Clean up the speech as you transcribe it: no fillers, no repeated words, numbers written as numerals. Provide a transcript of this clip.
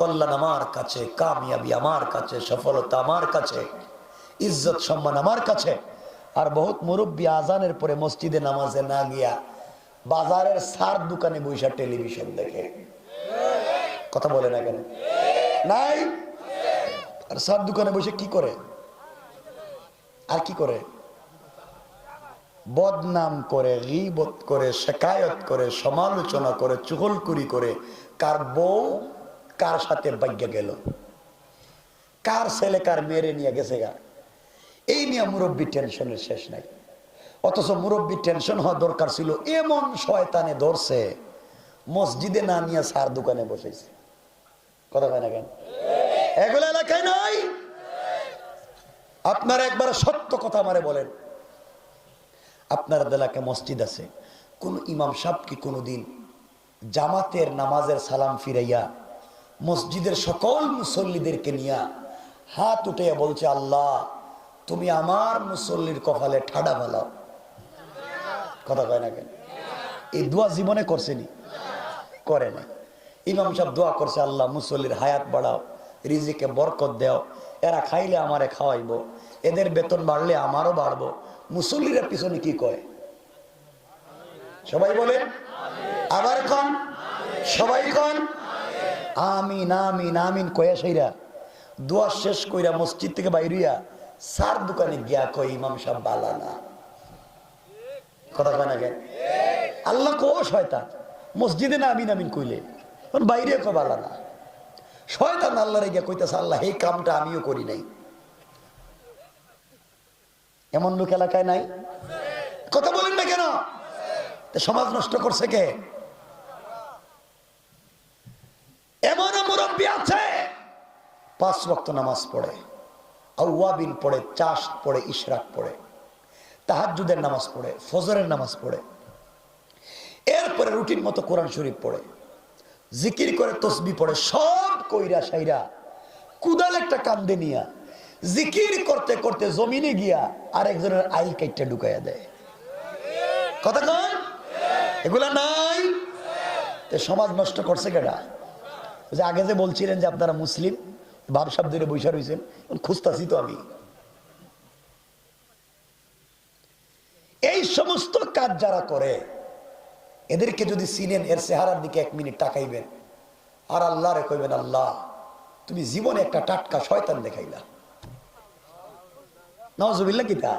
কল্যাণ আমার কাছে, কামিয়াবি আমার কাছে, সফলতা আমার কাছে, ইজ্জত সম্মান আমার কাছে। আর বহুত মুরব্বী আজানের পরে মসজিদে নামাজে না গিয়া বাজারের সার দোকানে বৈশা টেলিভিশন দেখে। কথা বলে না কেন? নাই? আর সার দোকানে বসে কি করে? আর কি করে? বদনাম করে, গীবত করে, শিকায়ত করে, সমালোচনা করে, চুগলখড়ি করে। কার বউ কার সাথে ভাগ্য গেল, কার ছেলে কার মেরে নিয়ে গেছে গা, এই নিয়ে মুরব্বী টেনশনের শেষ নাই। অথচ মুরব্বী টেনশন হওয়া দরকার ছিল এমন শয়তানে ধরছে মসজিদে না নিয়ে সার দোকানে বসেছে। কথা হয় না কেন? এগুলো এলাকায় নাই। আপনারা একবার সত্য কথা আমারে বলেন, আপনার এলাকায় মসজিদ আছে, কোন ইমাম সাহেব কি কোনদিন জামাতের নামাজের সালাম ফিরাইয়া মসজিদের সকল মুসল্লিদেরকে নিয়ে হাত উঠাইয়া বলছে, আল্লাহ তুমি আমার মুসল্লির কপালে ঠাডা ফেলাও? কথা কয় না কেন? এই দোয়া জীবনে করছেনি? করে না। ইমাম সাহেব দোয়া করছে, আল্লাহ মুসল্লির হায়াত বাড়াও, রিজিকে বরকত দেও, এরা খাইলে আমারে খাওয়াইবো, এদের বেতন বাড়লে আমারও বাড়বো। মুসল্লিরা পিছনে কি কয়? সবাই বলেন আবার কন, সবাই কন আমিন আমিন আমিন কয়া সেইরা দোয়া শেষ কইরা মসজিদ থেকে বাইরিয়া সার দোকানে গিয়া কয়, ইমাম সাহেব বালা না। কথা কয় না কেন? আল্লাহ কো শয়তান মসজিদে না আমিন আমিন কইলে বাইরে কো বালা না। শয়তান আল্লাহরে গিয়া কইতেছে, আল্লাহ এই কামটা আমিও করি নাই। এমন লোক এলাকায় নাই? কথা বলেন না কেন? সমাজ নষ্ট করছে কে? এমন মুরব্বী আছে 5 ওয়াক্ত নামাজ পড়ে, আওয়াবিন পড়ে, চাষ পড়ে, ইশরাক পড়ে, তাহাজ্জুদের নামাজ পড়ে, ফজরের নামাজ পড়ে, এরপরে রুটিন মতো কোরআন শরীফ পড়ে, জিকির করে, তসবিহ পড়ে, সব কইরা সাইরা কুদাল একটা কান্দে নিয়া জিকির করতে করতে জমিনে গিয়া আরেকজনের আইল কাইটটা ঢুকাইয়া দেয়। কথা কন এগুলা নাই? সমাজ নষ্ট করছে কেডা? যে আগে যে বলছিলেন যে আপনারা মুসলিম, বাপ সাহেব ধরে বৈশা রয়েছেন, খুঁজতাছি তো আমি। এই সমস্ত কাজ যারা করে এদেরকে যদি চিনেন, এর চেহারার দিকে 1 মিনিট তাকাইবেন আর আল্লাহরে কইবেন, আল্লাহ তুমি জীবনে একটা টাটকা শয়তান দেখাইলা। নাউজুবিল্লাহ। কি তা